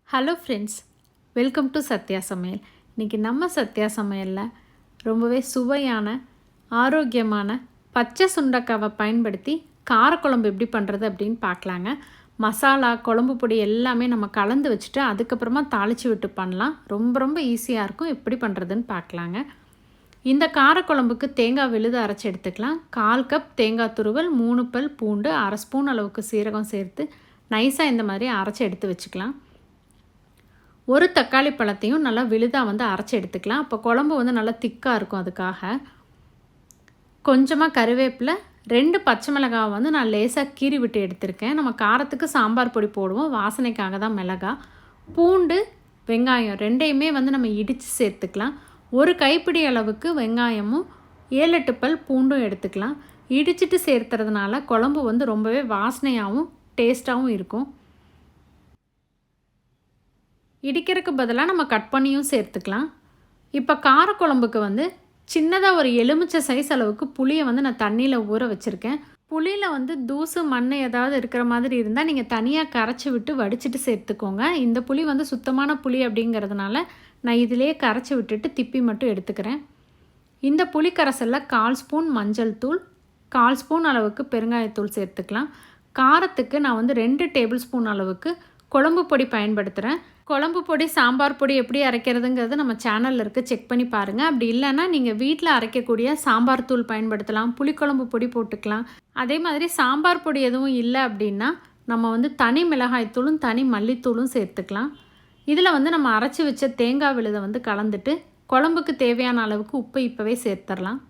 Hello friends, welcome to Sathya சமையல். இன்றைக்கி நம்ம சத்யா சமையலில் ரொம்பவே சுவையான ஆரோக்கியமான பச்சை சுண்டக்காவை பயன்படுத்தி காரக்குழம்பு எப்படி பண்ணுறது அப்படின்னு பார்க்கலாங்க. மசாலா குழம்பு பொடி எல்லாமே நம்ம கலந்து வச்சுட்டு அதுக்கப்புறமா தாளித்து விட்டு பண்ணலாம். ரொம்ப ஈஸியாக இருக்கும். எப்படி பண்ணுறதுன்னு பார்க்கலாங்க. இந்த காரக்குழம்புக்கு தேங்காய் விழுது அரைச்சி எடுத்துக்கலாம். 1/4 கப் தேங்காய் துருவல், 3 பல் பூண்டு, 1/2 ஸ்பூன் அளவுக்கு சீரகம் சேர்த்து நைஸாக இந்த மாதிரி அரைச்சி எடுத்து வச்சுக்கலாம். ஒரு தக்காளி பழத்தையும் நல்லா விழுதாக அரைச்சி எடுத்துக்கலாம். அப்போ குழம்பு நல்லா திக்காக இருக்கும். அதுக்காக கொஞ்சமாக கருவேப்பிலை, 2 பச்சை மிளகாய் நான் லேசாக கீறி விட்டு எடுத்திருக்கேன். நம்ம காரத்துக்கு சாம்பார் பொடி போடுவோம், வாசனைக்காக தான் மிளகாய். பூண்டு, வெங்காயம் ரெண்டையுமே நம்ம இடித்து சேர்த்துக்கலாம். ஒரு கைப்பிடி அளவுக்கு வெங்காயமும் 7-8 பல் பூண்டும் எடுத்துக்கலாம். இடிச்சிட்டு சேர்த்துறதுனால குழம்பு ரொம்பவே வாசனையாகவும் டேஸ்ட்டாகவும் இருக்கும். இடிக்கிறதுக்கு பதிலாக நம்ம கட் பண்ணியும் சேர்த்துக்கலாம். இப்போ காரக்குழம்புக்கு சின்னதாக ஒரு எலுமிச்சை சைஸ் அளவுக்கு புளியை நான் தண்ணியில் ஊற வச்சுருக்கேன். புளியில் தூசு மண் ஏதாவது இருக்கிற மாதிரி இருந்தால் நீங்கள் தனியாக கரைச்சி விட்டு வடிச்சிட்டு சேர்த்துக்கோங்க. இந்த புளி சுத்தமான புளி அப்படிங்கிறதுனால நான் இதிலேயே கரைச்சி விட்டுட்டு திப்பி மட்டும் எடுத்துக்கிறேன். இந்த புளி கரைசலில் 1/4 ஸ்பூன் மஞ்சள் தூள், 1/4 ஸ்பூன் அளவுக்கு பெருங்காயத்தூள் சேர்த்துக்கலாம். காரத்துக்கு நான் 2 டேபிள் ஸ்பூன் அளவுக்கு குழம்பு பொடி பயன்படுத்துகிறேன். குழம்பு பொடி, சாம்பார் பொடி எப்படி அரைக்கிறதுங்கிறது நம்ம சேனலில் இருக்குது, செக் பண்ணி பாருங்கள். அப்படி இல்லைன்னா நீங்கள் வீட்டில் அரைக்கக்கூடிய சாம்பார் தூள் பயன்படுத்தலாம், புளிக்குழம்பு பொடி போட்டுக்கலாம். அதே மாதிரி சாம்பார் பொடி எதுவும் இல்லை அப்படின்னா நம்ம தனி மிளகாய் தூளும் தனி மல்லித்தூளும் சேர்த்துக்கலாம். இதில் நம்ம அரைச்சி வச்ச தேங்காய் விழுதை கலந்துட்டு குழம்புக்கு தேவையான அளவுக்கு உப்பு இப்போவே சேர்த்துடலாம்.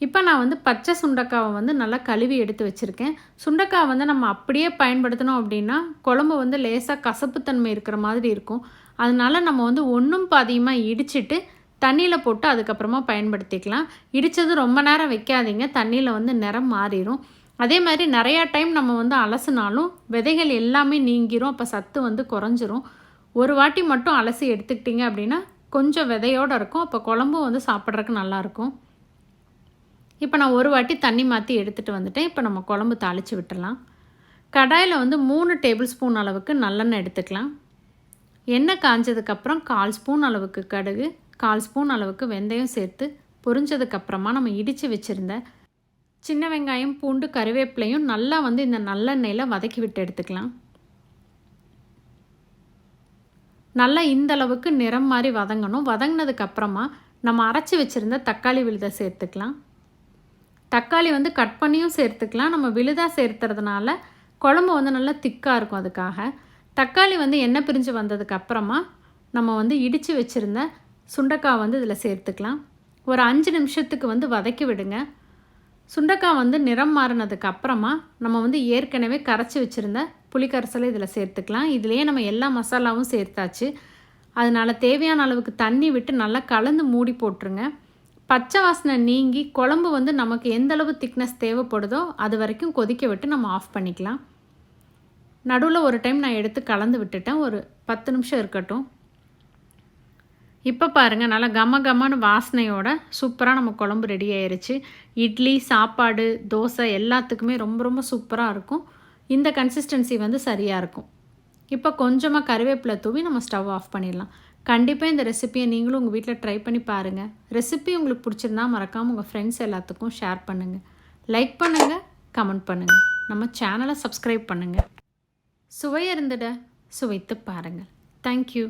இப்போ நான் பச்சை சுண்டக்காவை நல்லா கழுவி எடுத்து வச்சுருக்கேன். சுண்டக்காவை நம்ம அப்படியே பயன்படுத்தினோம் அப்படின்னா குழம்பு லேசாக கசப்புத்தன்மை இருக்கிற மாதிரி இருக்கும். அதனால் நம்ம ஒன்றும் பாதியமாக இடிச்சிட்டு தண்ணியில் போட்டு அதுக்கப்புறமா பயன்படுத்திக்கலாம். இடித்தது ரொம்ப நேரம் வைக்காதீங்க, தண்ணியில் நிறம் மாறிடும். அதே மாதிரி நிறையா டைம் நம்ம அலசினாலும் விதைகள் எல்லாமே நீங்கிரும். அப்போ சத்து குறைஞ்சிரும். ஒரு வாட்டி மட்டும் அலசி எடுத்துக்கிட்டிங்க அப்படின்னா கொஞ்சம் விதையோடு இருக்கும். அப்போ குழம்பு சாப்பிட்றதுக்கு நல்லாயிருக்கும். இப்போ நான் ஒரு வாட்டி தண்ணி மாற்றி எடுத்துகிட்டு வந்துட்டேன். இப்போ நம்ம குழம்பு தாளித்து விட்டுடலாம். கடாயில் 3 டேபிள் ஸ்பூன் அளவுக்கு நல்லெண்ணெய் எடுத்துக்கலாம். எண்ணெய் காஞ்சதுக்கப்புறம் 1/4 ஸ்பூன் அளவுக்கு கடுகு, 1/4 ஸ்பூன் அளவுக்கு வெந்தயம் சேர்த்து பொரிஞ்சதுக்கப்புறமா நம்ம இடித்து வச்சுருந்த சின்ன வெங்காயம், பூண்டு, கருவேப்பிலையும் நல்லா இந்த நல்லெண்ணெயில் வதக்கி விட்டு எடுத்துக்கலாம். நல்லா இந்த அளவுக்கு நிறம் மாதிரி வதங்கணும். வதங்கினதுக்கப்புறமா நம்ம அரைச்சி வச்சுருந்த தக்காளி விழுதை சேர்த்துக்கலாம். தக்காளி கட் பண்ணியும் சேர்த்துக்கலாம். நம்ம விழுதாக சேர்த்துறதுனால குழம்பு நல்லா திக்காக இருக்கும். அதுக்காக தக்காளி எண்ணெய் பிரிஞ்சு வந்ததுக்கப்புறமா நம்ம இடித்து வச்சுருந்த சுண்டக்காய் இதில் சேர்த்துக்கலாம். ஒரு 5 நிமிஷத்துக்கு வதக்கி விடுங்க. சுண்டக்காய் நிறம் மாறினதுக்கப்புறமா நம்ம ஏற்கனவே கரைச்சி வச்சுருந்த புளிக்கரைசலை இதில் சேர்த்துக்கலாம். இதிலேயே நம்ம எல்லா மசாலாவும் சேர்த்தாச்சு. அதனால் தேவையான அளவுக்கு தண்ணி விட்டு நல்லா கலந்து மூடி போட்டுருங்க. பச்சை வாசனை நீங்கி குழம்பு நமக்கு எந்த அளவு திக்னஸ் தேவைப்படுதோ அது வரைக்கும் கொதிக்க விட்டு நம்ம ஆஃப் பண்ணிக்கலாம். நடுவில் ஒரு டைம் நான் எடுத்து கலந்து விட்டுட்டேன். ஒரு 10 நிமிஷம் இருக்கட்டும். இப்போ பாருங்கள், நல்லா கமன்னு வாசனையோட சூப்பராக நம்ம குழம்பு ரெடி ஆயிடுச்சு. இட்லி, சாப்பாடு, தோசை எல்லாத்துக்குமே ரொம்ப சூப்பராக இருக்கும். இந்த கன்சிஸ்டன்சி சரியாக இருக்கும். இப்போ கொஞ்சமாக கருவேப்பிலை தூவி நம்ம ஸ்டவ் ஆஃப் பண்ணிடலாம். கண்டிப்பாக இந்த ரெசிப்பியை நீங்களும் உங்கள் வீட்டில் ட்ரை பண்ணி பாருங்கள். ரெசிபி உங்களுக்கு பிடிச்சிருந்தா மறக்காமல் உங்கள் ஃப்ரெண்ட்ஸ் எல்லாத்துக்கும் ஷேர் பண்ணுங்கள், லைக் பண்ணுங்கள், கமெண்ட் பண்ணுங்கள், நம்ம சேனலை சப்ஸ்கிரைப் பண்ணுங்கள். சுவை இருந்துட சுவைத்து பாருங்கள். தேங்க்யூ.